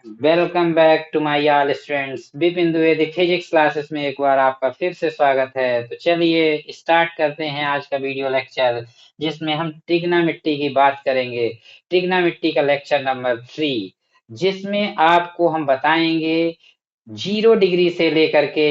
Welcome back to my all students. Vipin Dwivedi physics classes में एक बार आपका फिर से स्वागत है। तो चलिए स्टार्ट करते हैं आज का वीडियो लेक्चर, जिसमें हम ट्रिग्नोमेट्री की बात करेंगे। ट्रिग्नोमेट्री का लेक्चर नंबर 3, जिसमें आपको हम बताएंगे 0 डिग्री से लेकर के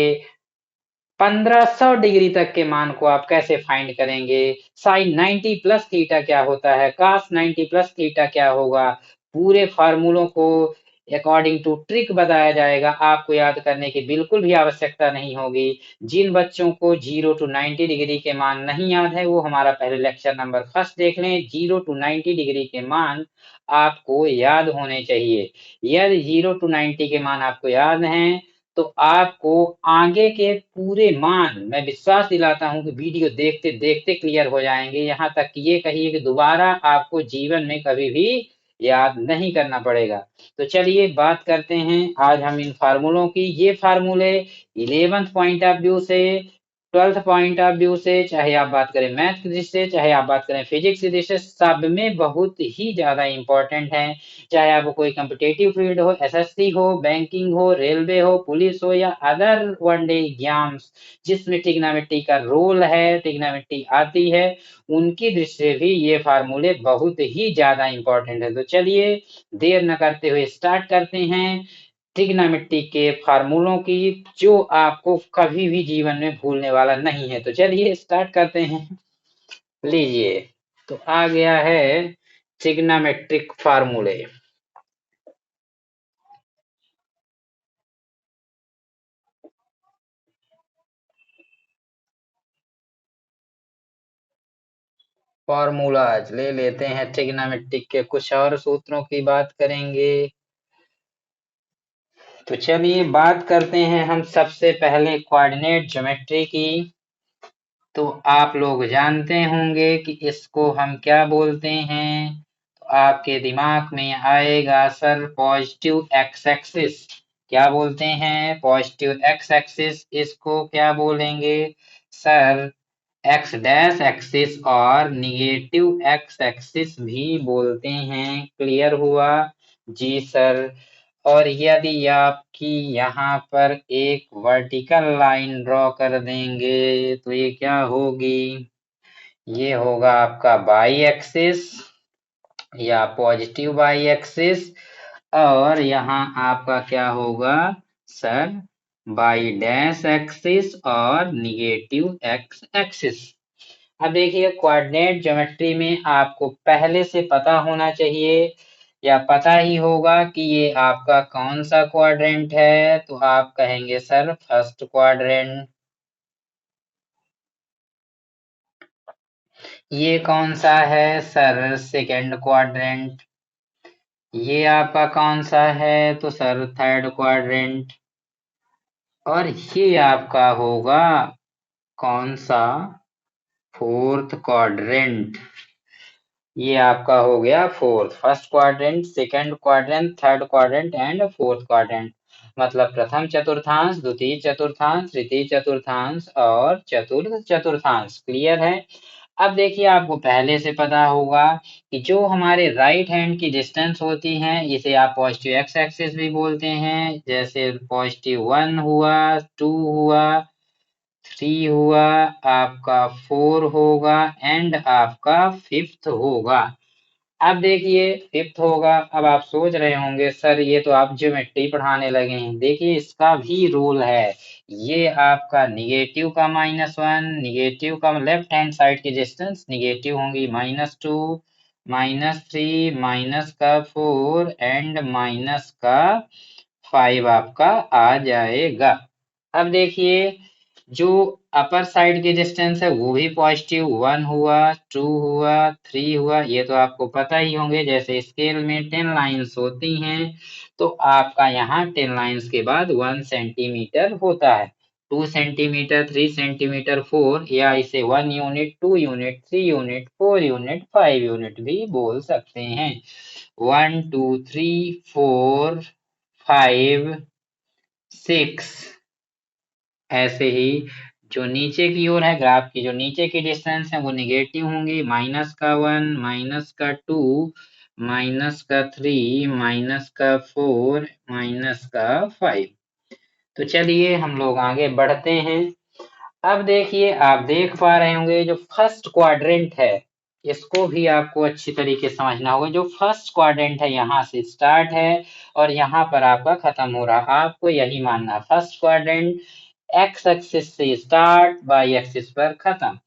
1500 डिग्री तक के मान को आप कैसे फाइंड करेंगे। साइन 90 प्लस थीटा क्या होता है, कास 90 प्लस थीटा क्या होगा, पूरे फार्मूलों को अकॉर्डिंग टू ट्रिक बताया जाएगा। आपको याद करने की बिल्कुल भी आवश्यकता नहीं होगी। जिन बच्चों को 0 to 90 डिग्री के मान नहीं याद है, वो हमारा पहले लेक्चर नंबर फर्स्ट देख लें। 0 to 90 डिग्री के मान आपको याद होने चाहिए। यदि 0 to 90 के मान आपको याद हैं, तो आपको आगे के पूरे मान, मैं विश्वास दिलाता हूं कि वीडियो देखते देखते क्लियर हो जाएंगे। यहां तक कि ये कहिए कि दोबारा आपको जीवन में कभी भी याद नहीं करना पड़ेगा। तो चलिए बात करते हैं आज हम इन फार्मूलों की। ये फार्मूले 11th पॉइंट ऑफ व्यू से, 12th पॉइंट ऑफ व्यू से, चाहे आप बात करें मैथ की दृष्टि से, चाहे आप बात करें फिजिक्स की दृष्टि से, सब में बहुत ही ज्यादा इंपॉर्टेंट है। चाहे आपको कोई कम्पिटेटिव फील्ड हो, एसएससी हो, बैंकिंग हो, रेलवे हो, पुलिस हो, या अदर वनडे एग्जाम्स जिसमें ट्रिग्नोमेट्री का रोल है, ट्रिग्नोमेट्री आती है, उनकी दृष्टि से भी ये फार्मूले बहुत ही ज्यादा इंपॉर्टेंट है। तो चलिए देर न करते हुए स्टार्ट करते हैं ट्रिग्नोमेट्री के फार्मूलों की, जो आपको कभी भी जीवन में भूलने वाला नहीं है। तो चलिए स्टार्ट करते हैं। लीजिए, तो आ गया है ट्रिग्नोमेट्रिक फार्मूले। फॉर्मूलाज ले लेते हैं, ट्रिग्नोमेट्रिक के कुछ और सूत्रों की बात करेंगे। तो चलिए बात करते हैं हम सबसे पहले कोऑर्डिनेट ज्योमेट्री की। तो आप लोग जानते होंगे कि इसको हम क्या बोलते हैं। तो आपके दिमाग में आएगा सर पॉजिटिव एक्स एक्सिस। क्या बोलते हैं? Positive x axis. इसको क्या बोलेंगे सर? एक्स डैश एक्सिस और निगेटिव एक्स एक्सिस भी बोलते हैं। क्लियर हुआ? जी सर। और यदि आपकी यहाँ पर एक वर्टिकल लाइन ड्रॉ कर देंगे, तो ये क्या होगी? ये होगा आपका बाई एक्सिस या पॉजिटिव बाई एक्सिस। और यहाँ आपका क्या होगा सर? बाई डैश एक्सिस और निगेटिव एक्स एक्सिस। अब देखिए, कोऑर्डिनेट ज्योमेट्री में आपको पहले से पता होना चाहिए या पता ही होगा कि ये आपका कौन सा क्वाड्रेंट है। तो आप कहेंगे सर फर्स्ट क्वाड्रेंट। ये कौन सा है सर? Second quadrant. ये आपका कौन सा है? तो सर थर्ड क्वाड्रेंट। और ये आपका होगा कौन सा? Fourth quadrant. ये आपका हो गया fourth. First quadrant, second quadrant, third quadrant and fourth quadrant. मतलब प्रथम चतुर्थांश, द्वितीय चतुर्थांश, तृतीय चतुर्थांश और चतुर्थ चतुर्थांश। क्लियर है? अब देखिए, आपको पहले से पता होगा कि जो हमारे राइट हैंड की डिस्टेंस होती है, इसे आप पॉजिटिव एक्स एक्सिस भी बोलते हैं। जैसे +1 हुआ, 2 हुआ, 3 हुआ, आपका 4 होगा एंड आपका 5th होगा। अब देखिए, 5th होगा। अब आप सोच रहे होंगे सर ये तो आप ज्योमेट्री पढ़ाने लगे हैं। देखिए, इसका भी रूल है। ये आपका निगेटिव का -1, निगेटिव का लेफ्ट हैंड साइड की डिस्टेंस निगेटिव होंगी -2, -3, माइनस का 4 एंड माइनस का 5 आपका आ जाएगा। अब देखिए, जो अपर साइड की डिस्टेंस है वो भी पॉजिटिव, 1 हुआ, 2 हुआ, 3 हुआ। ये तो आपको पता ही होंगे, जैसे स्केल में 10 लाइन्स होती हैं, तो आपका यहाँ 10 लाइन्स के बाद 1 सेंटीमीटर होता है। 2 सेंटीमीटर, 3 सेंटीमीटर, 4, या इसे 1 unit, 2 unit, 3 unit, 4 unit, 5 unit भी बोल सकते हैं। 1 2 3 4 5 6। ऐसे ही जो नीचे की ओर है, ग्राफ की जो नीचे की डिस्टेंस है वो निगेटिव होंगी। -1, -2, माइनस का 3, माइनस का 4, माइनस का 5। तो चलिए हम लोग आगे बढ़ते हैं। अब देखिए, आप देख पा रहे होंगे जो फर्स्ट क्वाड्रेंट है, इसको भी आपको अच्छी तरीके से समझना होगा। जो फर्स्ट क्वाड्रेंट है यहाँ से स्टार्ट है और यहाँ पर आपका खत्म हो रहा है। आपको यही मानना है, फर्स्ट क्वाड्रेंट एक्स एक्सिस से स्टार्ट, वाई एक्सिस पर खत्म।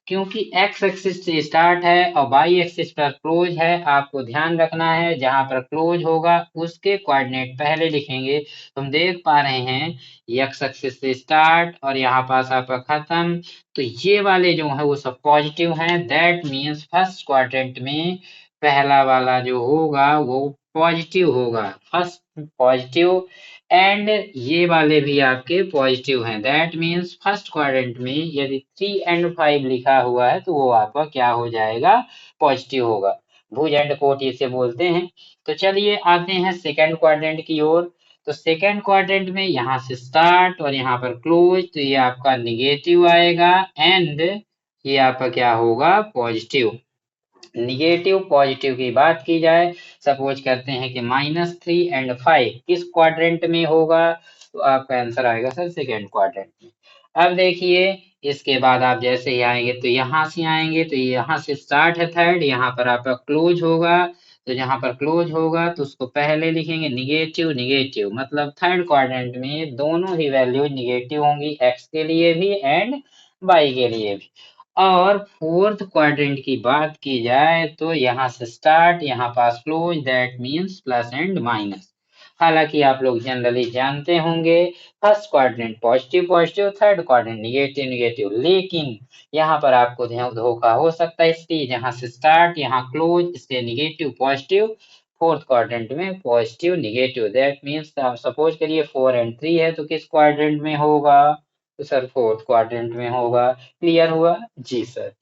क्योंकि एक्स एक्सिस से स्टार्ट है और वाई एक्सिस पर क्लोज है, आपको ध्यान रखना है जहां पर क्लोज होगा उसके कोऑर्डिनेट पहले लिखेंगे। तुम देख पा रहे हैं एक्स एक्सिस से स्टार्ट और यहाँ पास आपका खत्म, तो ये वाले जो है वो सब पॉजिटिव हैं। दैट मीन्स फर्स्ट क्वाड्रेंट में पहला वाला जो होगा वो पॉजिटिव होगा, फर्स्ट पॉजिटिव। एंड ये वाले भी आपके पॉजिटिव हैं। दैट मीन्स फर्स्ट क्वाड्रेंट में यदि 3 एंड 5 लिखा हुआ है तो वो आपका क्या हो जाएगा, पॉजिटिव होगा। भुजंड कोट इसे बोलते हैं। तो चलिए आते हैं सेकंड क्वाड्रेंट की ओर। तो सेकंड क्वाड्रेंट में यहाँ से स्टार्ट और यहाँ पर क्लोज, तो ये आपका निगेटिव आएगा एंड ये आपका क्या होगा, पॉजिटिव। निगेटिव पॉजिटिव की बात की जाए, सपोज करते हैं कि -3 एंड 5 किस क्वाड्रेंट में होगा, तो आपका आंसर आएगा सर सेकेंड क्वाड्रेंट में। अब देखिए, इसके बाद आप जैसे ही आएंगे तो यहाँ से आएंगे, तो यहाँ से स्टार्ट है थर्ड, यहाँ पर आपका क्लोज होगा। तो यहाँ पर क्लोज होगा तो उसको पहले लिखेंगे निगेटिव निगेटिव, मतलब थर्ड क्वाड्रेंट में दोनों ही वैल्यूज निगेटिव होंगी, एक्स के लिए भी एंड वाई के लिए भी। और फोर्थ क्वाड्रेंट की बात की जाए तो यहाँ से स्टार्ट, यहाँ पास close, that means plus and minus. हालांकि आप लोग जनरली जानते होंगे first quadrant positive positive, third quadrant negative negative, लेकिन यहाँ पर आपको धोखा हो सकता है इसलिए यहाँ से स्टार्ट, यहाँ क्लोज, इसलिए निगेटिव पॉजिटिव, फोर्थ क्वाड्रेंट में positive negative. That means suppose करिए 4 एंड 3 है तो किस क्वाड्रेंट में होगा, तो सर फोर्थ क्वाड्रेंट में होगा। क्लियर हुआ जी सर।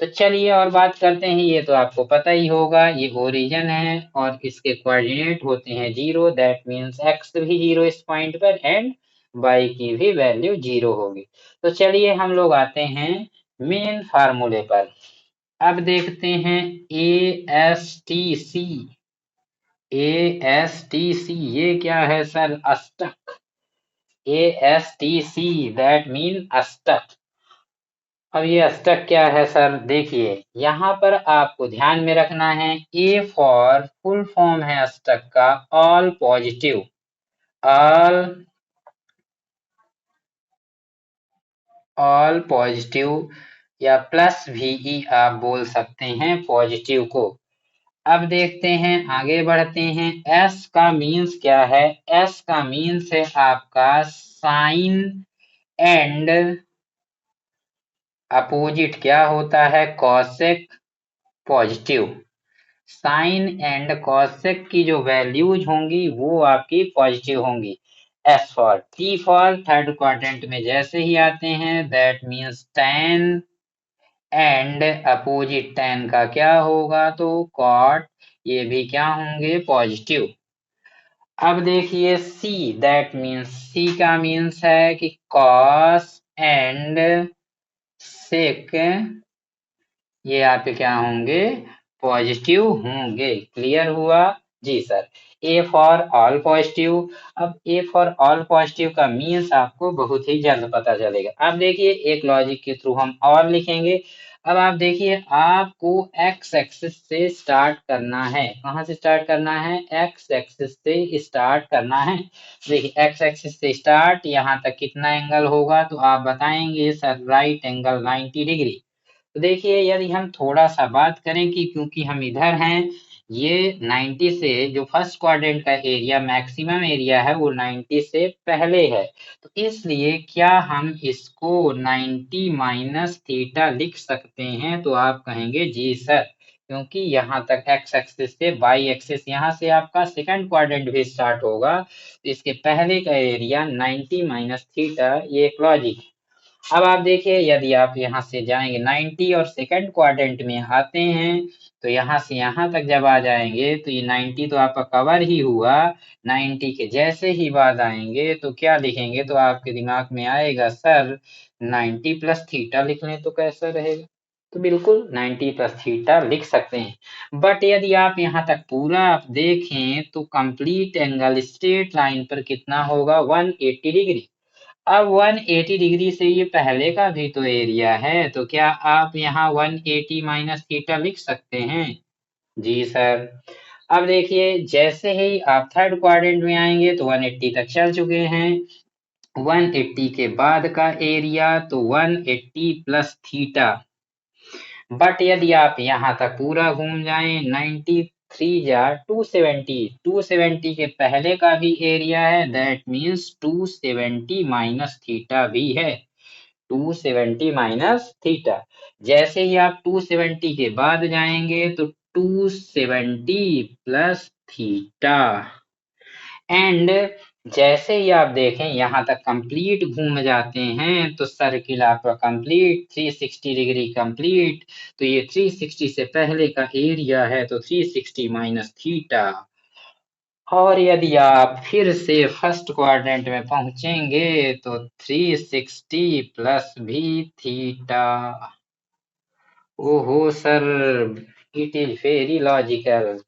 तो चलिए और बात करते हैं, ये तो आपको पता ही होगा, ये ओरिजिन है और इसके कोऑर्डिनेट होते हैं 0, दैट मीन्स एक्स भी 0 इस पॉइंट पर एंड वाई की भी वैल्यू 0 होगी। तो चलिए हम लोग आते हैं मेन फार्मूले पर। अब देखते हैं A S T C. A S T C ये क्या है सर, अष्टक। A S T C that mean अष्टक। अब ये अष्टक क्या है सर, देखिए यहाँ पर आपको ध्यान में रखना है, ए फॉर फुल फॉर्म है अष्टक का all positive. All all positive या प्लस वीई आप बोल सकते हैं पॉजिटिव को। अब देखते हैं, आगे बढ़ते हैं। एस का मीन्स क्या है, एस का मीन्स है आपका साइन एंड अपोजिट क्या होता है, cosec positive. Sine and cosec की जो वैल्यूज होंगी वो आपकी पॉजिटिव होंगी। S for T for third quadrant में जैसे ही आते हैं, that means tan and opposite tan का क्या होगा, तो cot, ये भी क्या होंगे, पॉजिटिव। अब देखिए सी, दैट मीन्स सी का मीन्स है कि cos एंड sec, ये आपके क्या होंगे, पॉजिटिव होंगे। क्लियर हुआ जी sir. A for all positive. अब ए फॉर ऑल पॉजिटिव का मीन्स आपको बहुत ही जल्द पता चलेगा। अब देखिए एक लॉजिक के थ्रू हम और लिखेंगे। अब आप देखिए, आपको एक्स एक्सिस से स्टार्ट करना है। कहाँ से स्टार्ट करना है, एक्स एक्सिस से स्टार्ट करना है। देखिए एक्स एक्सिस से स्टार्ट, यहाँ तक कितना एंगल होगा, तो आप बताएंगे सर राइट एंगल 90 डिग्री। तो देखिए यदि हम थोड़ा सा बात करें कि क्योंकि हम इधर हैं, ये 90 से जो फर्स्ट क्वाड्रेंट का एरिया मैक्सिमम एरिया है वो 90 से पहले है, तो इसलिए क्या हम इसको 90 माइनस थीटा लिख सकते हैं, तो आप कहेंगे जी सर, क्योंकि यहाँ तक एक्स एक्सिस से वाई एक्सिस, यहाँ से आपका सेकंड क्वाड्रेंट भी स्टार्ट होगा, तो इसके पहले का एरिया 90 माइनस थीटा, ये एक लॉजिक है। अब आप देखिए यदि आप यहाँ से जाएंगे 90 और सेकंड क्वाड्रेंट में आते हैं, तो यहाँ से यहाँ तक जब आ जाएंगे तो ये 90 तो आपका कवर ही हुआ। 90 के जैसे ही बाद आएंगे तो क्या लिखेंगे, तो आपके दिमाग में आएगा सर 90 प्लस थीटा लिख लें तो कैसा रहेगा। तो बिल्कुल 90 प्लस थीटा लिख सकते हैं। बट यदि आप यहाँ तक पूरा आप देखें तो कंप्लीट एंगल स्ट्रेट लाइन पर कितना होगा, 180 डिग्री। अब 180 डिग्री से ये पहले का भी तो एरिया है, तो क्या आप यहाँ 180 माइनस थीटा लिख सकते हैं? जी सर। अब देखिए जैसे ही आप थर्ड क्वाड्रेंट में आएंगे तो 180 तक चल चुके हैं। 180 के बाद का एरिया तो 180 प्लस थीटा। बट यदि आप यहाँ तक पूरा घूम जाएं 93 जा 270, 270 के पहले का भी एरिया है, दैट मीन्स 270 माइनस थीटा भी है। 270 माइनस थीटा। जैसे ही आप 270 के बाद जाएंगे तो 270 प्लस थीटा। एंड जैसे ही आप देखें यहाँ तक कंप्लीट घूम जाते हैं तो सर्किल आपका कंप्लीट 360 डिग्री कंप्लीट। तो ये 360 से पहले का एरिया है तो 360 माइनस थीटा। और यदि आप फिर से फर्स्ट क्वाड्रेंट में पहुंचेंगे तो 360 प्लस भी थीटा। ओहो sir, it is very logical.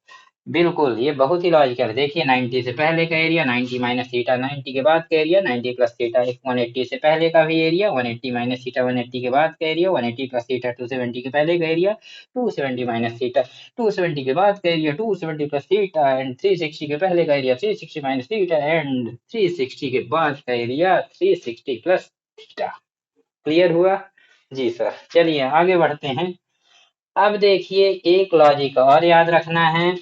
बिल्कुल ये बहुत ही लॉजिकल है। देखिए 90 से पहले का एरिया 90 माइनस थीटा, 90 के बाद का एरिया 90 प्लस थीटा, 180 से पहले का भी एरिया 180 माइनस थीटा, 180 के बाद का एरिया 180 प्लस थीटा, 270 के पहले का एरिया 270 माइनस थीटा, 270 के बाद का एरिया 270 प्लस थीटा, एंड 360 के पहले का एरिया 360 माइनस थीटा, एंड 360 के बाद का एरिया 360 प्लस थीटा। क्लियर हुआ? जी सर। चलिए आगे बढ़ते हैं। अब देखिए एक लॉजिक और याद रखना है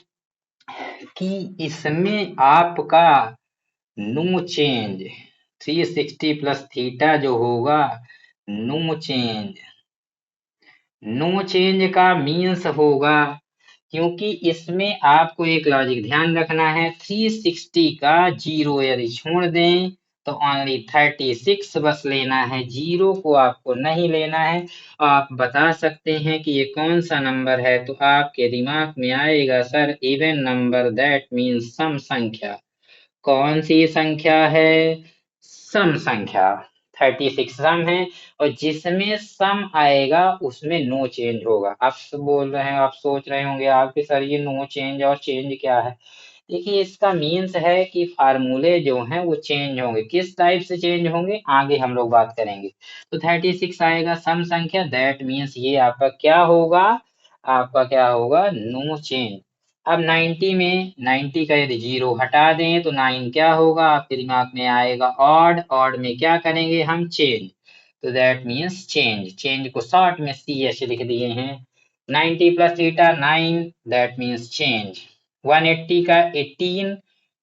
कि इसमें आपका नो चेंज 360 प्लस थीटा जो होगा, नो चेंज। नो चेंज का मीन्स होगा, क्योंकि इसमें आपको एक लॉजिक ध्यान रखना है, 360 का जीरो यदि छोड़ दें तो ओनली 36 बस लेना है, जीरो को आपको नहीं लेना है। आप बता सकते हैं कि ये कौन सा नंबर है, तो आपके दिमाग में आएगा sir even number, that means सम संख्या। कौन सी संख्या है? सम संख्या। 36 सम है और जिसमें सम आएगा उसमें नो चेंज होगा। आप बोल रहे हैं, आप सोच रहे होंगे आपके सर ये नो चेंज और चेंज क्या है? देखिए इसका मीन्स है कि फार्मूले जो हैं वो चेंज होंगे। किस टाइप से चेंज होंगे आगे हम लोग बात करेंगे। तो 36 आएगा सम संख्या, दैट मीन्स ये आपका क्या होगा, आपका क्या होगा, नो चेंज। अब 90 में 90 का यदि जीरो हटा दें तो 9 क्या होगा, आपके दिमाग में आएगा ऑड, ऑड में क्या करेंगे हम, चेंज। तो दैट मीन्स चेंज, चेंज को शॉर्ट में सी एच लिख दिए हैं। 90 plus theta 9, that means change. 180 का 18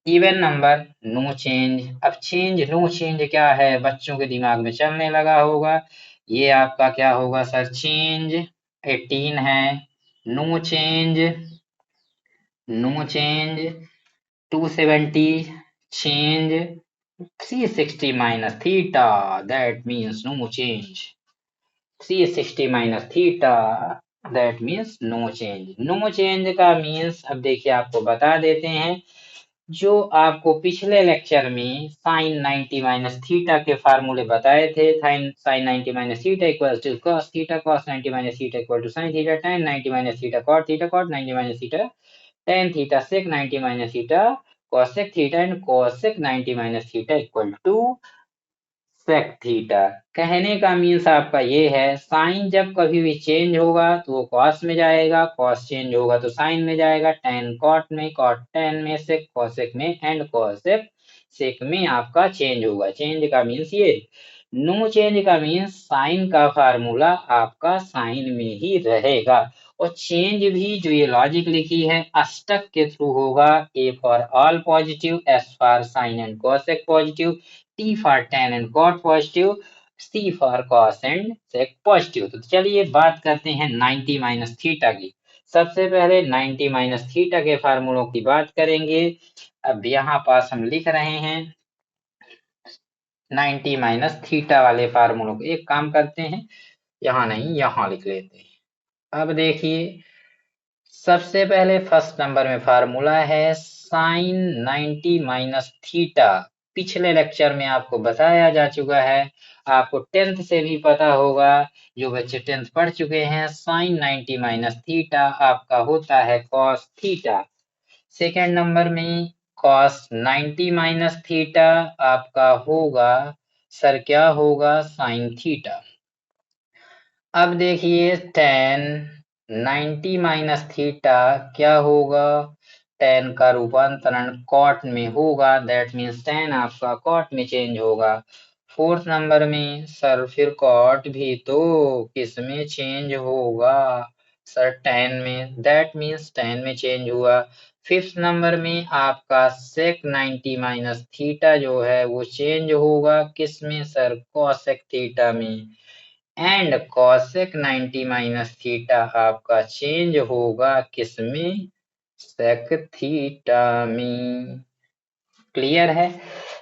इवन नंबर, नो चेंज। अब चेंज नो चेंज क्या है, बच्चों के दिमाग में चलने लगा होगा। ये आपका क्या होगा सर, चेंज 18 है, no change, no change 270, change 360 minus theta, that means no change। 360 minus theta, that means no change। no change का means अब देखिए आपको बता देते हैं, जो आपको पिछले लेक्चर में साइन 90 माइनस थीटा के फार्मूले बताए थे, sine 90 minus theta equal to cos theta, cos 90 minus theta equal to sine theta, tan 90 minus theta cot theta, cot 90 minus theta tan theta, sec 90 minus theta cosec theta, and cosec 90 minus theta equal to sec theta. कहने का means आपका ये है, sign जब कभी भी change होगा तो वो कॉस में जाएगा, कॉस चेंज होगा तो साइन में जाएगा, tan कॉट में, कॉट tan में, sec cosec में, एंड cosec sec में आपका चेंज होगा। चेंज का मीन्स ये। नो चेंज का मीन्स साइन का फार्मूला आपका साइन में ही रहेगा, और चेंज भी जो ये लॉजिक लिखी है अष्टक के थ्रू होगा। A for all positive, S for sine and cosec positive, T for tan and cot positive, C for cos and sec positive. तो चलिए बात करते हैं 90 माइनस थीटा की। सबसे पहले 90 माइनस थीटा के फार्मूलों की बात करेंगे। अब यहाँ पास हम लिख रहे हैं 90 माइनस थीटा वाले फार्मूलों को। एक काम करते हैं, यहाँ नहीं यहाँ लिख लेते हैं। अब देखिए सबसे पहले फर्स्ट नंबर में फार्मूला है साइन 90 माइनस थीटा। पिछले लेक्चर में आपको बताया जा चुका है। आपको 10th से भी पता होगा, जो बच्चे 10th पढ़ चुके हैं, साइन 90 माइनस थीटा आपका होता है कॉस थीटा। सेकेंड नंबर में कॉस 90 माइनस थीटा आपका होगा सर क्या होगा साइन थीटा। अब देखिए tan 90 माइनस थीटा क्या होगा, tan का रूपांतरण कॉट में होगा, दैट मीन्स tan आपका कॉट में चेंज होगा। फोर्थ नंबर में सर फिर कॉट भी तो किस में चेंज होगा, सर tan में, दैट मीन्स tan में चेंज हुआ। फिफ्थ नंबर में आपका sec 90 माइनस थीटा जो है वो चेंज होगा किस में सर, cosec थीटा में। एंड cosec 90 माइनस थीटा आपका चेंज होगा किसमें, sec थीटा में। क्लियर है।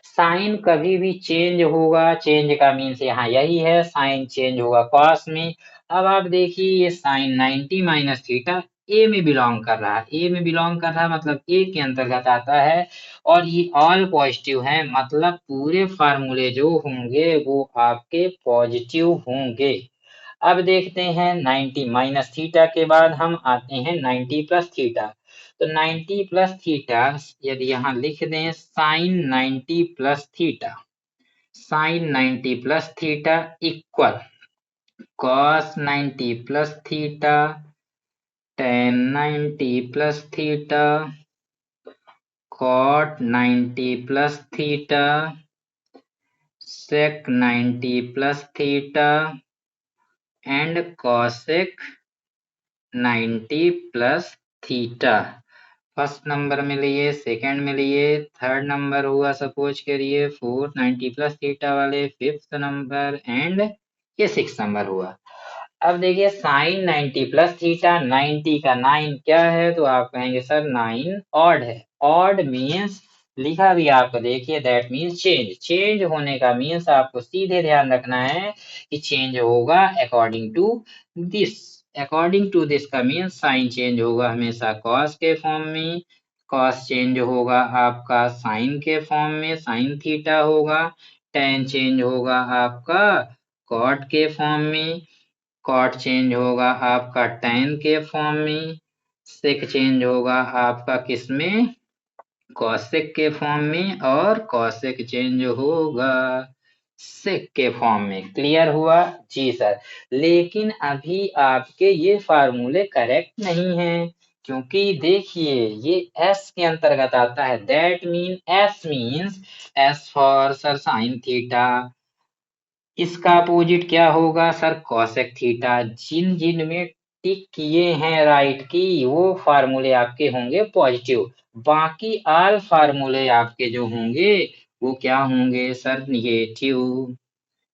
साइन कभी भी चेंज होगा, चेंज का मीन्स यहाँ यही है, साइन चेंज होगा कॉस में। अब आप देखिए ये साइन 90 माइनस थीटा ए में बिलोंग कर रहा है, ए में बिलोंग कर रहा है मतलब ए के अंतर्गत आता है, और ये ऑल पॉजिटिव है मतलब पूरे फार्मूले जो होंगे वो आपके पॉजिटिव होंगे। अब देखते हैं 90 माइनस थीटा के बाद हम आते हैं 90 प्लस थीटा। तो 90 प्लस थीटा यदि यहाँ लिख दें sine 90 plus theta, sine 90 plus theta equal cos 90 plus theta, tan 90 plus theta, cot 90 plus theta, sec 90 plus theta and cosec 90 plus theta. First number में लिए, सेकंड में लिए, थर्ड नंबर हुआ सपोज करिए, फोर्थ 90 प्लस थीटा वाले fifth number and ये six number हुआ। अब देखिए साइन 90 प्लस थीटा, 90 का 9 क्या है, तो आप कहेंगे सर 9 ऑड है। ऑड मीन्स लिखा भी आपको देखिए दैट मीन्स चेंज, चेंज होने का मीन्स आपको सीधे ध्यान रखना है कि चेंज होगा according to this. According to this का मीन्स साइन चेंज होगा हमेशा कॉस के फॉर्म में, कॉस चेंज होगा आपका साइन के फॉर्म में, साइन थीटा होगा, टेन चेंज होगा आपका कॉट के फॉर्म में, कॉट चेंज होगा आपका टैन के फॉर्म में, सेक चेंज होगा आपका किसमें, कॉसेक के फॉर्म में, और कॉसेक चेंज होगा सेक के फॉर्म में। क्लियर हुआ जी सर। लेकिन अभी आपके ये फार्मूले करेक्ट नहीं हैं, क्योंकि देखिए ये एस के अंतर्गत आता है, that mean S means S for sir sine theta, इसका अपोजिट क्या होगा सर कॉसेक थीटा। जिन जिन में टिक किए हैं राइट की वो फार्मूले आपके होंगे पॉजिटिव, बाकी ऑल फार्मूले आपके जो होंगे वो क्या होंगे सर निगेटिव,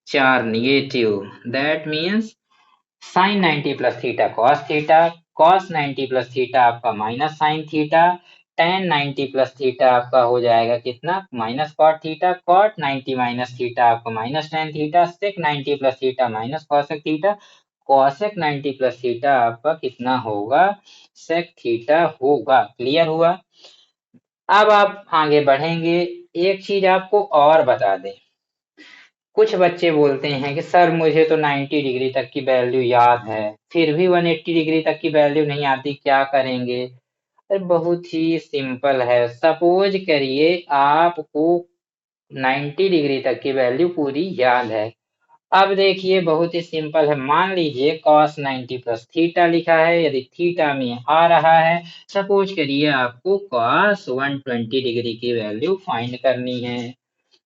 चार negative. That means sine 90 plus theta cos theta, cos 90 plus theta आपका minus sine theta, tan 90 plus theta आपका हो जाएगा कितना minus cot theta, cot 90 minus theta आपका minus tan theta, sec 90 plus theta minus cosec theta, cosec 90 plus theta आपका कितना होगा sec theta होगा। क्लियर हुआ। अब आप आगे बढ़ेंगे, एक चीज आपको और बता दें, कुछ बच्चे बोलते हैं कि सर मुझे तो 90 डिग्री तक की वैल्यू याद है, फिर भी 180 डिग्री तक की वैल्यू नहीं आती, क्या करेंगे। अरे बहुत ही सिंपल है, सपोज करिए आपको 90 डिग्री तक की वैल्यू पूरी याद है। अब देखिए बहुत ही सिंपल है, मान लीजिए cos 90 प्लस थीटा लिखा है, यदि थीटा में आ रहा है, सपोज करिए आपको cos 120 डिग्री की वैल्यू फाइंड करनी है,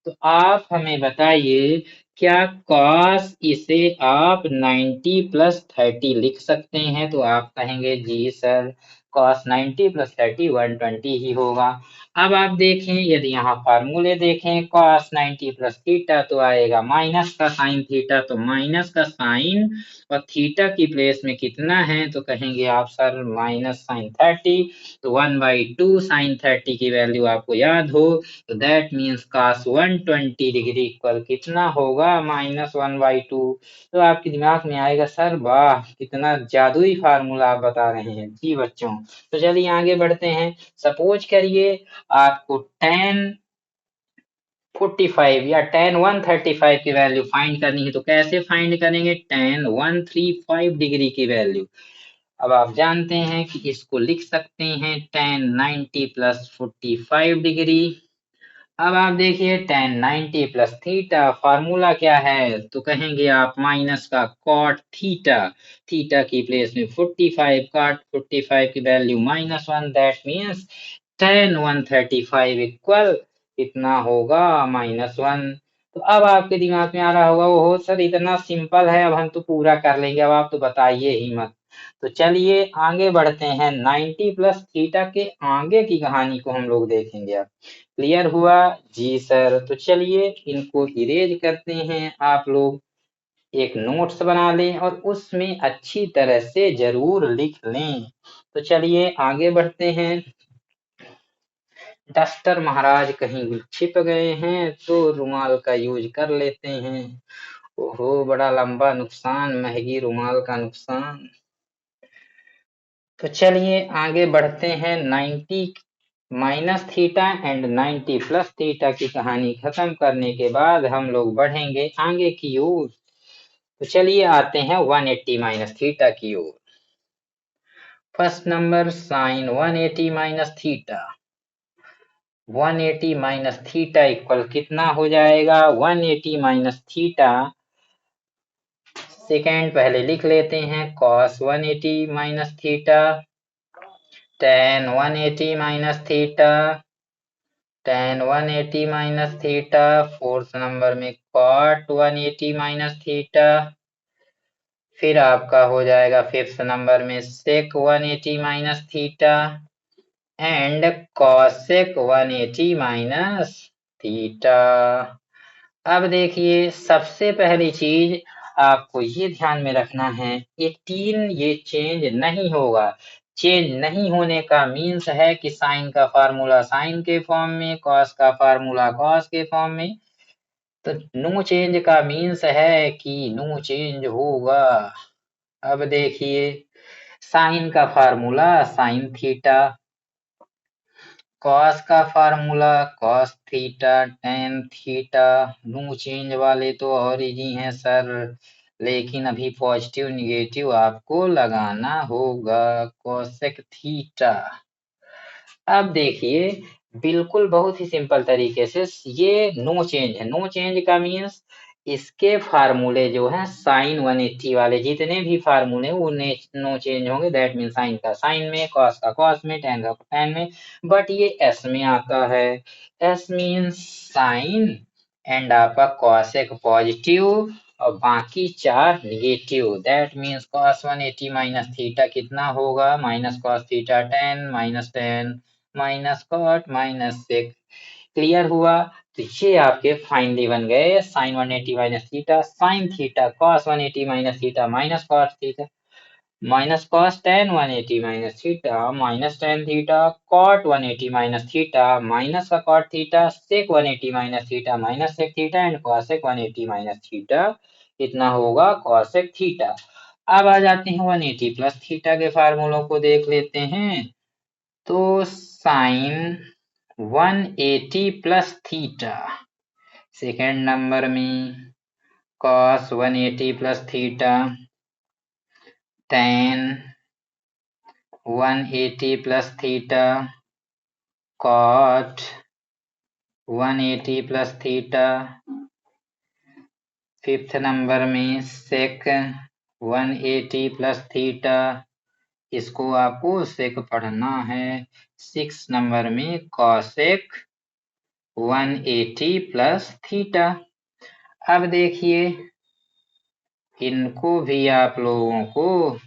तो आप हमें बताइए क्या cos इसे आप 90 प्लस 30 लिख सकते हैं, तो आप कहेंगे जी सर cos 90 प्लस 30 120 ही होगा। अब आप देखें यदि यहाँ फार्मूले देखें cos 90 प्लस थीटा तो आएगा माइनस का साइन थीटा, तो माइनस का साइन और थीटा की प्लेस में कितना है, तो कहेंगे आप सर माइनस साइन 30, तो 1/2 साइन 30 की वैल्यू आपको याद हो, तो that means cos 120 degree equal कितना होगा -1/2। तो आपके दिमाग में आएगा सर वाह कितना जादुई फार्मूला आप बता रहे हैं जी बच्चों। तो चलिए आगे बढ़ते हैं, सपोज करिए आपको tan 45 या tan 135 की वैल्यू फाइंड करनी है। तो कैसे फाइंड करेंगे? tan 135 डिग्री की वैल्यू अब आप जानते हैं कि इसको लिख सकते हैं tan 90 प्लस 45 डिग्री। अब आप देखिए tan 90 प्लस थीटा फार्मूला क्या है? तो कहेंगे आप माइनस का cot थीटा, थीटा की प्लेस में 45, cot 45 की value -1, that means tan 135 equal कितना होगा? -1। तो अब आपके दिमाग में आ रहा होगा, ओहो सर इतना सिंपल है, अब हम तो पूरा कर लेंगे, अब आप तो बताइए ही मत। तो चलिए आगे बढ़ते हैं, 90 प्लस थीटा के आगे की कहानी को हम लोग देखेंगे। अब क्लियर हुआ? जी सर। तो चलिए इनको इरेज करते हैं, आप लोग एक नोट्स बना लें और उसमें अच्छी तरह से जरूर लिख लें। तो चलिए आगे बढ़ते हैं। डस्टर महाराज कहीं छिप गए हैं तो रुमाल का यूज कर लेते हैं। ओहो बड़ा लंबा नुकसान, महंगी रुमाल का नुकसान। तो चलिए आगे बढ़ते हैं, 90 minus theta and 90 plus theta की कहानी खत्म करने के बाद हम लोग बढ़ेंगे आगे की ओर। तो चलिए आते हैं 180 माइनस थीटा की ओर। First number sine 180 minus theta. 180 minus theta equal कितना हो जाएगा? 180 माइनस थीटा, सेकेंड पहले लिख लेते हैं, cos 180 minus theta, tan 180 minus theta, tan 180 minus theta, fourth number में cot 180 माइनस थीटा, फिर आपका हो जाएगा फिफ्थ नंबर में sec 180 minus theta and cosec 180 minus theta. अब देखिए सबसे पहली चीज आपको ये ध्यान में रखना है, 18 ये चेंज नहीं होगा। चेंज नहीं होने का मीन्स है कि साइन का फार्मूला साइन के फॉर्म में, कॉस का फार्मूला कॉस के फॉर्म में। तो नो चेंज का मीन्स है कि नो चेंज होगा। अब देखिए साइन का फार्मूला साइन थीटा, कॉस का formula cos theta, tan theta, no change वाले तो और इजी हैं सर, लेकिन अभी पॉजिटिव निगेटिव आपको लगाना होगा, कोसेक थीटा। अब देखिए बिल्कुल बहुत ही सिंपल तरीके से ये नो चेंज है। नो चेंज का मीन्स इसके फार्मूले जो है साइन 180 वाले जितने भी फार्मूले वो नो चेंज होंगे, दैट मीन साइन का साइन में, कॉस का कॉस में, टेन का टेन में। बट ये एस में आता है, एस मीन्स साइन एंड आपका कॉसेक पॉजिटिव और बाकी चार negative, that means cos 180 minus theta कितना होगा? Minus cos theta 10 minus 10 minus cot minus sec. Clear हुआ? तो ये आपके फाइनली बन गए sine 180 minus theta, sine theta cos 180 minus theta minus cos theta minus cos tan 180 minus theta minus tan theta, cot 180 minus theta minus का cot theta, sec 180 minus theta minus sec theta and cosec 180 minus theta कितना होगा? Cosec theta. अब आ जाते हैं 180 plus theta के फार्मूलों को देख लेते हैं। तो sine 180 plus theta, second number में cos 180 plus theta, tan 180 plus theta, cot 180 plus theta, fifth number में सेक 180 प्लस थीटा, इसको आपको सेक पढ़ना है। सिक्स नंबर में कॉसेक 180 प्लस थीटा। अब देखिए इनको भी आप लोगों को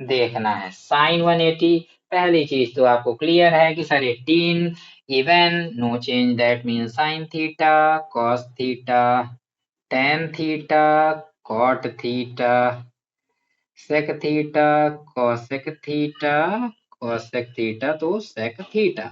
देखना है। साइन 180 पहली चीज तो आपको क्लियर है कि sir 18 even no change, that mean sine theta cos theta tan theta cot theta sec theta cosec theta cosec theta तो सेक थीटा।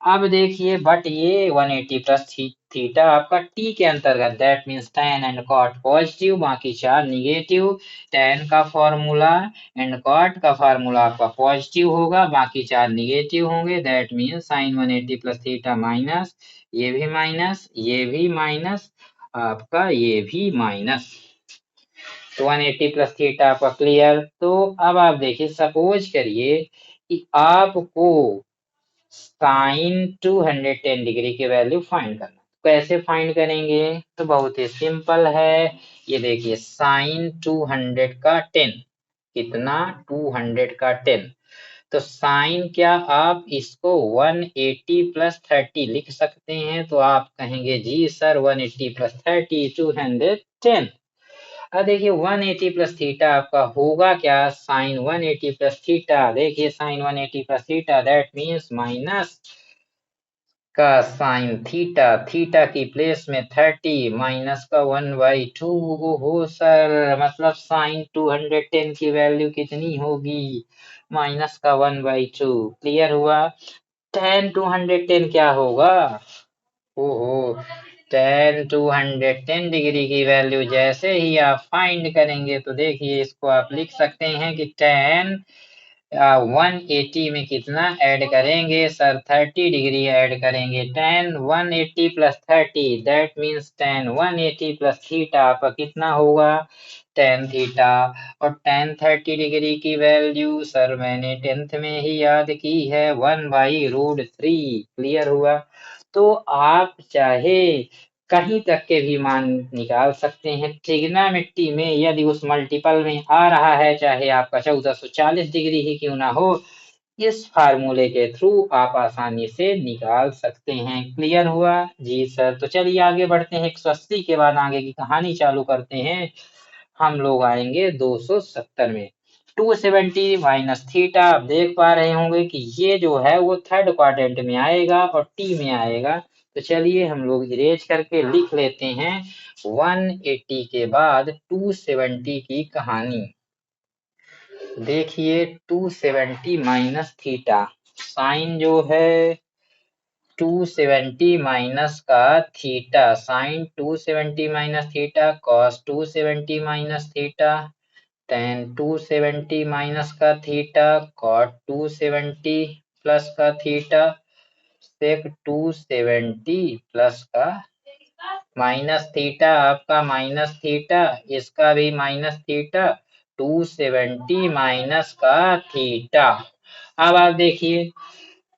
अब देखिए बट ये 180 प्लस थीटा आपका टी के अंतर्गत, that means tan and cot positive, बाकी 4 negative. tan का formula and cot का फॉर्मूला आपका पॉजिटिव होगा, बाकी 4 निगेटिव होंगे, that means sin 180 plus theta minus, ये भी माइनस, ये भी माइनस, आपका ये भी माइनस। तो 180 प्लस थीटा आपका क्लियर। तो अब आप देखिए, सपोज करिए कि आपको साइन 210 डिग्री की वैल्यू फाइंड करना। कैसे फाइंड करेंगे? तो बहुत ही सिंपल है। ये देखिए साइन 200 का 10, कितना? 200 का 10। तो साइन क्या, आप इसको 180 प्लस 30 लिख सकते हैं? तो आप कहेंगे जी सर 180 प्लस 30 210। अब देखिए 180 प्लस थीटा आपका होगा क्या? Sine 180 plus theta. देखिए sine 180 plus theta that means minus का साइन थीटा, थीटा की प्लेस में 30 माइनस का 1/2। हो सर, मतलब साइन 210 की वैल्यू कितनी होगी? माइनस का 1/2। क्लियर हुआ? tan 210 क्या होगा? ओहो, tan 210 डिग्री की वैल्यू जैसे ही आप फाइंड करेंगे तो देखिए इसको आप लिख सकते हैं कि tan 180 में कितना ऐड करेंगे सर? 30 डिग्री ऐड करेंगे। tan 180 plus 30 that means tan 180 plus theta आपका कितना होगा? tan theta. और tan 30 डिग्री की वैल्यू सर मैंने 10th में ही याद की है, 1/√3। क्लियर हुआ? तो आप चाहे कहीं तक के भी मान निकाल सकते हैं। ट्रिग्नोमेट्री में यदि उस मल्टीपल में आ रहा है, चाहे आपका 1440 डिग्री ही क्यों ना हो, इस फार्मूले के थ्रू आप आसानी से निकाल सकते हैं। क्लियर हुआ? जी सर। तो चलिए आगे बढ़ते हैं, 180 के बाद आगे की कहानी चालू करते हैं। हम लोग आएंगे 270 में। 270 माइनस थीटा, आप देख पा रहे होंगे कि ये जो है वो थर्ड क्वाड्रेंट में आएगा और टी में आएगा। तो चलिए हम लोग इरेज करके लिख लेते हैं 180 के बाद 270 की कहानी। देखिए 270 माइनस थीटा, साइन जो है 270 माइनस का theta, sine 270 minus theta, cos 270 minus theta, tan 270 minus का थीटा, cot 270 प्लस का थीटा, sec 270 प्लस का माइनस थीटा, आपका माइनस थीटा, इसका भी माइनस थीटा, 270 माइनस का थीटा। अब आप देखिए,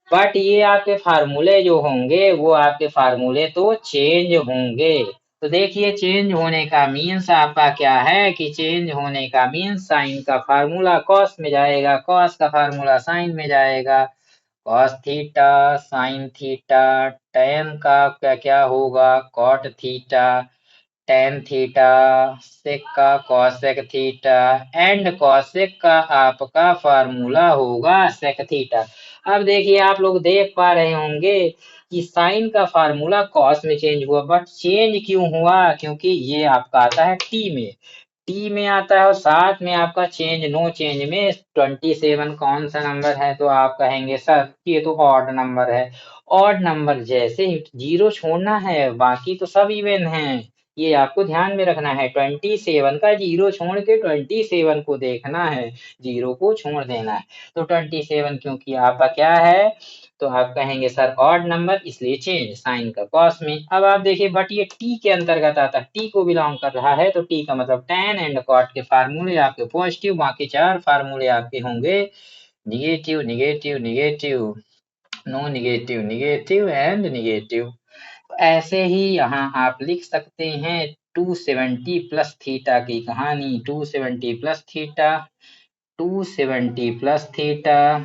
बट ये आपके फार्मूले जो होंगे वो आपके फार्मूले तो चेंज होंगे। तो देखिए चेंज होने का मीन्स आपका क्या है कि चेंज होने का मीन्स साइन का फार्मूला कॉस में जाएगा, कॉस का फार्मूला साइन में जाएगा, cos theta sine theta, tan का क्या क्या होगा? कॉट थीटा, tan थीटा, सेक का कॉसेक थीटा, एंड कॉसेक का आपका फार्मूला होगा सेक थीटा। अब देखिए आप लोग देख पा रहे होंगे कि साइन का फार्मूला कॉस में चेंज हुआ, बट चेंज क्यों हुआ? क्योंकि ये आपका आता है टी में, टी में आता है, और साथ में आपका चेंज नो चेंज में 27 कौन सा नंबर है? तो आप कहेंगे सर ये तो ऑड नंबर है। ऑड नंबर जैसे ही जीरो छोड़ना है, बाकी तो सब इवन है, ये आपको ध्यान में रखना है। 27 का जीरो छोड़ के 27 को देखना है, जीरो को छोड़ देना है। तो 27 क्योंकि आपका क्या है, तो आप कहेंगे सर ऑड नंबर, इसलिए चेंज साइन का कॉस में। अब आप देखिए बट ये टी के अंतर्गत आता है, टी को बिलोंग कर रहा है, तो टी का मतलब tan एंड कॉट के फार्मूले आपके पॉजिटिव, बाकी 4 फार्मूले आपके होंगे negative negative negative, no negative negative and negative. ऐसे ही यहाँ आप लिख सकते हैं 270 प्लस थीटा की कहानी। 270 plus theta, 270 plus theta,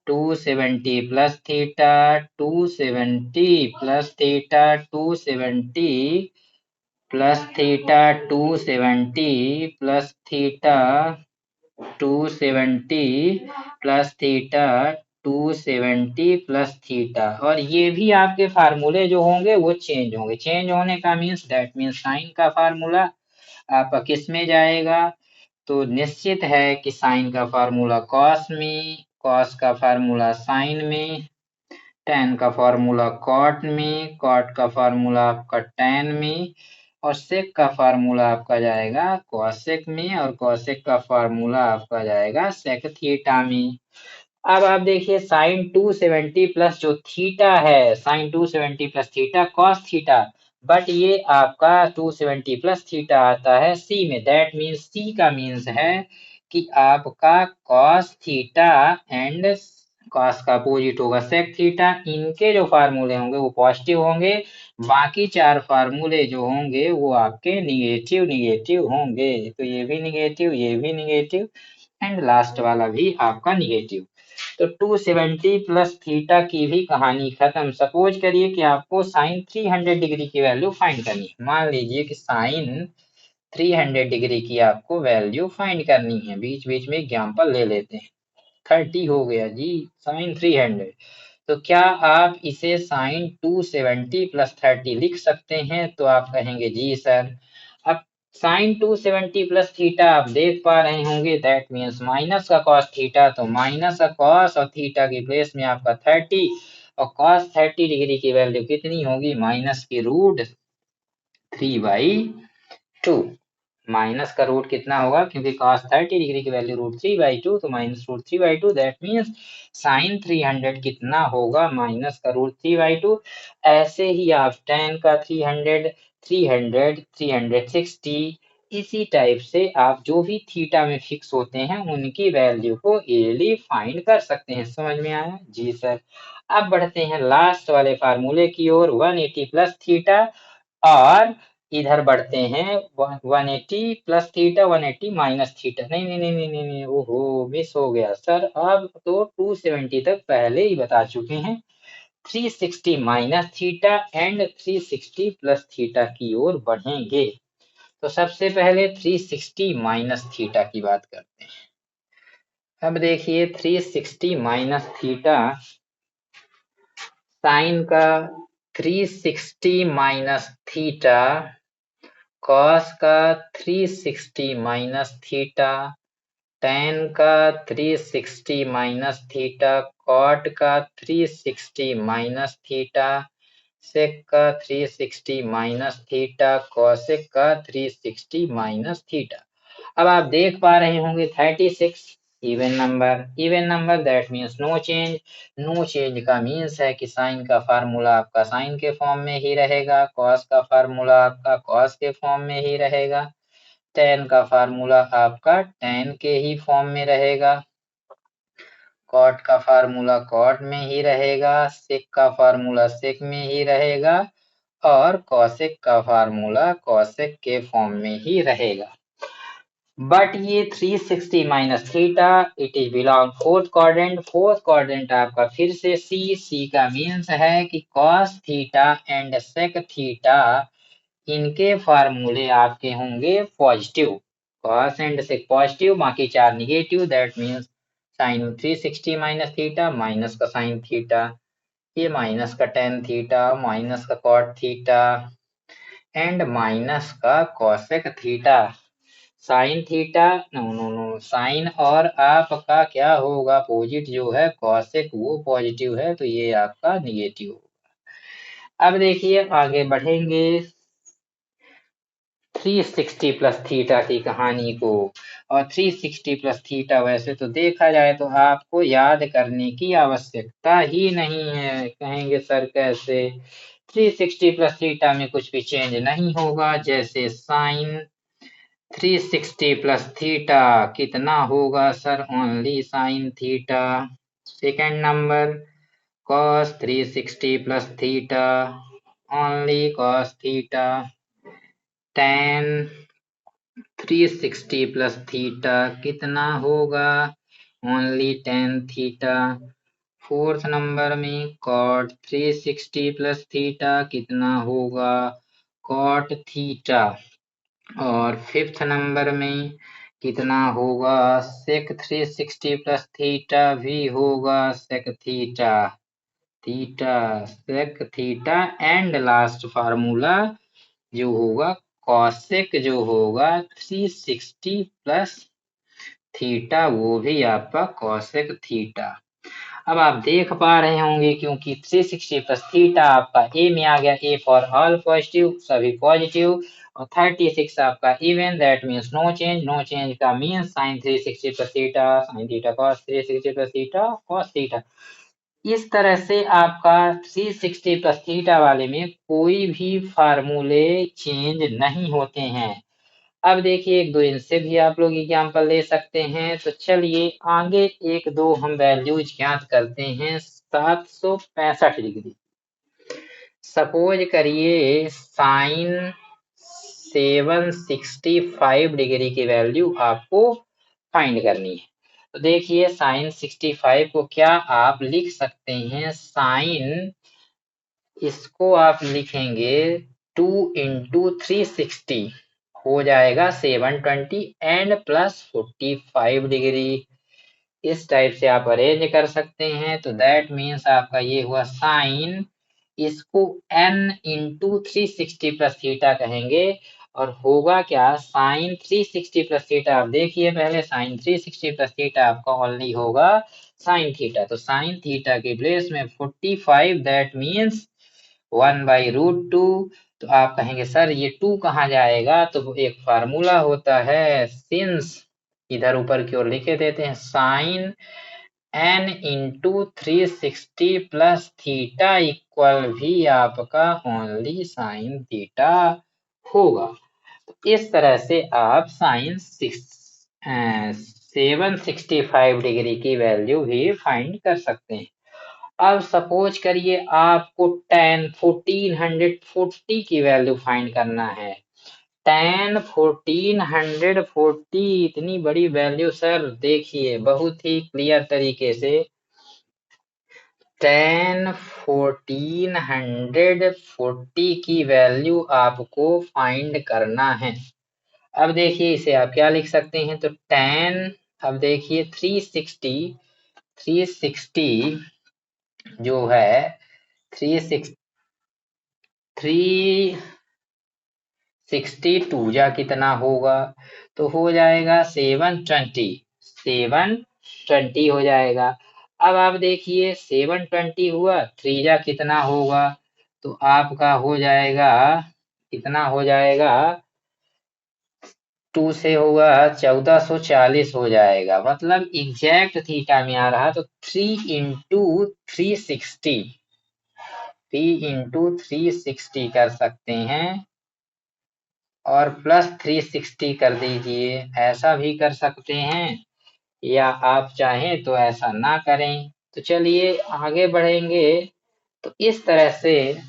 270 plus theta, 270 plus theta, 270 plus theta, 270 plus theta, 270 plus theta, 270 plus theta. और ये भी आपके फार्मूले जो होंगे वो चेंज होंगे। चेंज होने का मीन्स दैट मीन्स साइन का फार्मूला आपका किस में जाएगा? तो निश्चित है कि साइन का फार्मूला कॉस में, कॉस का फार्मूला साइन में, tan का फॉर्मूला cot में, cot का फॉर्मूला आपका tan में, और sec का फॉर्मूला आपका जाएगा cosec में, और cosec का फॉर्मूला आपका जाएगा sec थीटा में। अब आप देखिए साइन 270 प्लस जो थीटा है, sine 270 plus theta cos theta, but ये आपका 270 प्लस थीटा आता है सी में। दैट मीन्स सी का मीन्स है कि आपका कॉस थीटा एंड कॉस का अपोजिट होगा सेक थीटा, इनके जो फार्मूले होंगे वो पॉजिटिव होंगे, बाकी चार फार्मूले जो होंगे वो आपके निगेटिव निगेटिव होंगे। तो ये भी निगेटिव, ये भी निगेटिव, एंड लास्ट वाला भी आपका निगेटिव। तो 270 प्लस थीटा की भी कहानी खत्म। सपोज करिए कि आपको साइन 300 डिग्री की वैल्यू फाइंड करनी है। मान लीजिए कि साइन 300 डिग्री की आपको वैल्यू फाइंड करनी है। बीच बीच में एग्जाम्पल ले लेते हैं। 30 हो गया जी, साइन 300। तो क्या आप इसे साइन 270 प्लस 30 लिख सकते हैं? तो आप कहेंगे जी सर। अब साइन 270 प्लस थीटा आप देख पा रहे होंगे, दैट मीन्स माइनस का कॉस थीटा, तो माइनस का कॉस और थीटा की प्लेस में आपका 30, और कॉस 30 डिग्री की वैल्यू कितनी होगी? माइनस की रूट 3/2। माइनस का रूट कितना होगा? क्योंकि cos 30 डिग्री की वैल्यू √3/2, तो माइनस √3/2, दैट मीन्स साइन 300 कितना होगा? माइनस का √3/2। ऐसे ही आप tan का 300, 300, 360, इसी टाइप से आप जो भी थीटा में फिक्स होते हैं उनकी वैल्यू को इजीली फाइंड कर सकते हैं। समझ में आया? जी सर। अब बढ़ते हैं लास्ट वाले फार्मूले की ओर, 180 प्लस थीटा, और इधर बढ़ते हैं 180 प्लस थीटा, 180 माइनस थीटा। नहीं नहीं नहीं नहीं नहीं नहीं, ओहो मिस हो गया सर। अब तो 270 तक पहले ही बता चुके हैं। 360 minus theta and 360 plus theta की ओर बढ़ेंगे। तो सबसे पहले 360 माइनस थीटा की बात करते हैं। अब देखिए 360 माइनस थीटा, साइन का 360 माइनस थीटा, कॉस का 360 माइनस थीटा, tan का 360 माइनस थीटा, कॉट का 360 माइनस थीटा, सेक का 360 माइनस थीटा, कॉसेक का 360 माइनस थीटा। अब आप देख पा रहे होंगे 36 even number. Even number that means no change. No change का मीन्स है कि साइन का फार्मूला आपका साइन के फॉर्म में ही रहेगा, कॉस का फार्मूला आपका कॉस के फॉर्म में ही रहेगा, tan का फार्मूला आपका tan के ही फॉर्म में रहेगा, कॉट का फार्मूला कॉट में ही रहेगा, सेक का फार्मूला सेक में ही रहेगा, और कॉसेक का फार्मूला कॉसेक के फॉर्म में ही रहेगा। बट ये 360 minus theta, it is belong fourth quadrant. Fourth quadrant आपका फिर से सी का मीन्स है कि cos theta and sec theta, इनके फार्मूले आपके होंगे positive. Cos and sec positive, बाकी चार negative, that means sine 360 minus theta, minus का साइन थीटा, ये माइनस का टेन थीटा, माइनस का कॉट थीटा, एंड माइनस का cosec theta. Sine theta, no no no, sine और आपका क्या होगा? अपोजिट जो है कॉसेक, वो पॉजिटिव है, तो ये आपका निगेटिव होगा। अब देखिए आगे बढ़ेंगे 360 प्लस थीटा की कहानी को। और 360 प्लस थीटा वैसे तो देखा जाए तो आपको याद करने की आवश्यकता ही नहीं है। कहेंगे सर कैसे? 360 प्लस थीटा में कुछ भी चेंज नहीं होगा। जैसे साइन 360 प्लस थीटा कितना होगा sir? Only sine theta. Second number cos 360 plus theta, only cos theta. tan 360 plus theta कितना होगा? Only tan theta. Fourth number में cot 360 प्लस थीटा कितना होगा? cot theta. और फिफ्थ नंबर में कितना होगा? sec 360 प्लस थीटा भी होगा sec theta, theta sec theta, and last formula जो होगा कॉसेक जो होगा 360 प्लस थीटा, वो भी आपका कॉसेक थीटा। अब आप देख पा रहे होंगे क्योंकि 360 प्लस थीटा आपका ए में आ गया, ए फॉर ऑल पॉजिटिव, सभी पॉजिटिव, और 36 आपका even, that means no change, no change का means sine 360 plus theta, sine theta cos 360 plus theta cos theta. इस तरह से आपका 360 प्लस थीटा वाले में कोई भी फार्मूले चेंज नहीं होते हैं। अब देखिए एक दो इनसे भी आप लोग एग्जाम्पल ले सकते हैं। तो चलिए आगे एक दो हम वैल्यूज ज्ञात करते हैं। 765 डिग्री, सपोज करिए साइन 765 डिग्री की वैल्यू आपको फाइंड करनी है। तो देखिए साइन 65 को क्या आप लिख सकते हैं, साइन, इसको आप लिखेंगे 2 इंटू 360 हो जाएगा 720 एंड प्लस 45 डिग्री। इस टाइप से आप अरेंज कर सकते हैं। तो दैट मीन्स आपका ये हुआ साइन, इसको n इंटू 360 प्लस थीटा कहेंगे, और होगा क्या, साइन 360 प्लस थीटा, आप देखिए पहले साइन 360 प्लस थीटा आपका ओनली होगा साइन थीटा। तो साइन थीटा के प्लेस में 45, दैट मीन्स 1/√2। तो आप कहेंगे सर ये 2 कहाँ जाएगा, तो एक फार्मूला होता है सिंस, इधर ऊपर की ओर लिखे देते हैं, sine n into 360 plus theta equal भी आपका ओनली साइन थीटा होगा। इस तरह से आप साइन 765 डिग्री की वैल्यू भी फाइंड कर सकते हैं। अब सपोज करिए आपको tan 1440 की वैल्यू फाइंड करना है। tan 1440 इतनी बड़ी वैल्यू सर, देखिए बहुत ही क्लियर तरीके से tan 1440 की वैल्यू आपको फाइंड करना है। अब देखिए इसे आप क्या लिख सकते हैं, तो tan, अब देखिए 360 जो है 362 जा कितना होगा, तो हो जाएगा 720 हो जाएगा। अब आप देखिए 720 हुआ, 3 जा कितना होगा, तो आपका हो जाएगा, कितना हो जाएगा, 2 से होगा 1440 हो जाएगा, मतलब एग्जैक्ट थीटा में आ रहा। तो 3 इंटू 360, 3 इंटू 360 कर सकते हैं, और प्लस 360 कर दीजिए, ऐसा भी कर सकते हैं, या आप चाहें तो ऐसा ना करें। तो चलिए आगे बढ़ेंगे। तो इस तरह से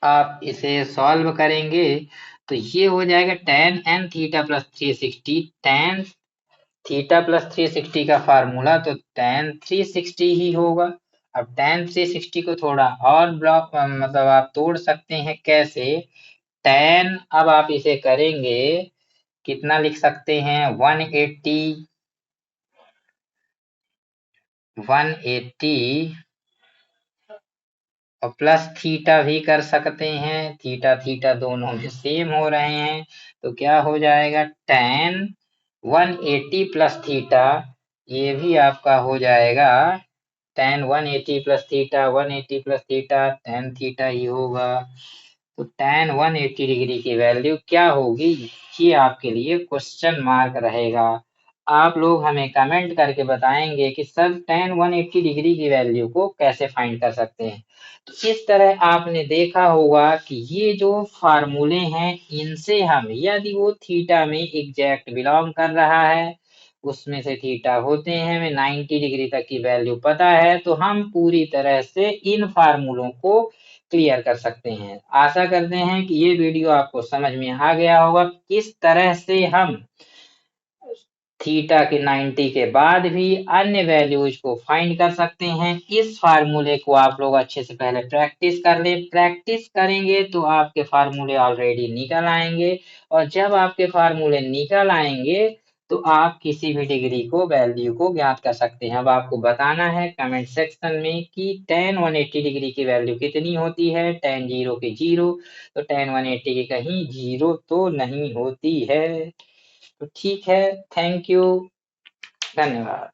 आप इसे सॉल्व करेंगे, तो ये हो जाएगा tan n theta plus 360, tan theta plus 360 का फार्मूला तो tan 360 ही होगा। अब tan 360 को थोड़ा और ब्लॉक मतलब आप तोड़ सकते हैं, कैसे, tan, अब आप इसे करेंगे, कितना लिख सकते हैं, 180 और प्लस थीटा भी कर सकते हैं, थीटा थीटा दोनों में सेम हो रहे हैं। तो क्या हो जाएगा, tan 180 प्लस थीटा, ये भी आपका हो जाएगा tan 180 plus theta, 180 plus theta tan theta ही होगा। तो tan 180 डिग्री की वैल्यू क्या होगी, ये आपके लिए क्वेश्चन मार्क रहेगा। आप लोग हमें कमेंट करके बताएंगे कि सर tan 180 डिग्री की वैल्यू को कैसे फाइंड कर सकते हैं। तो इस तरह आपने देखा होगा कि ये जो फार्मूले हैं, इनसे हम, यदि वो थीटा में एग्जैक्ट बिलोंग कर रहा है, उसमें से थीटा होते हैं, हमें 90 डिग्री तक की वैल्यू पता है, तो हम पूरी तरह से इन फार्मूलों को क्लियर कर सकते हैं। आशा करते हैं कि ये वीडियो आपको समझ में आ गया होगा, किस तरह से हम थीटा के 90 के बाद भी अन्य वैल्यूज को फाइंड कर सकते हैं। इस फार्मूले को आप लोग अच्छे से पहले प्रैक्टिस कर लें। प्रैक्टिस करेंगे तो आपके फार्मूले ऑलरेडी निकल आएंगे, और जब आपके फार्मूले निकल आएंगे तो आप किसी भी डिग्री को, वैल्यू को ज्ञात कर सकते हैं। अब आपको बताना है कमेंट सेक्शन में कि tan 180 डिग्री की वैल्यू कितनी होती है, tan 0 की 0, तो tan 180 की कहीं 0 तो नहीं होती है। तो ठीक है, थैंक यू, धन्यवाद।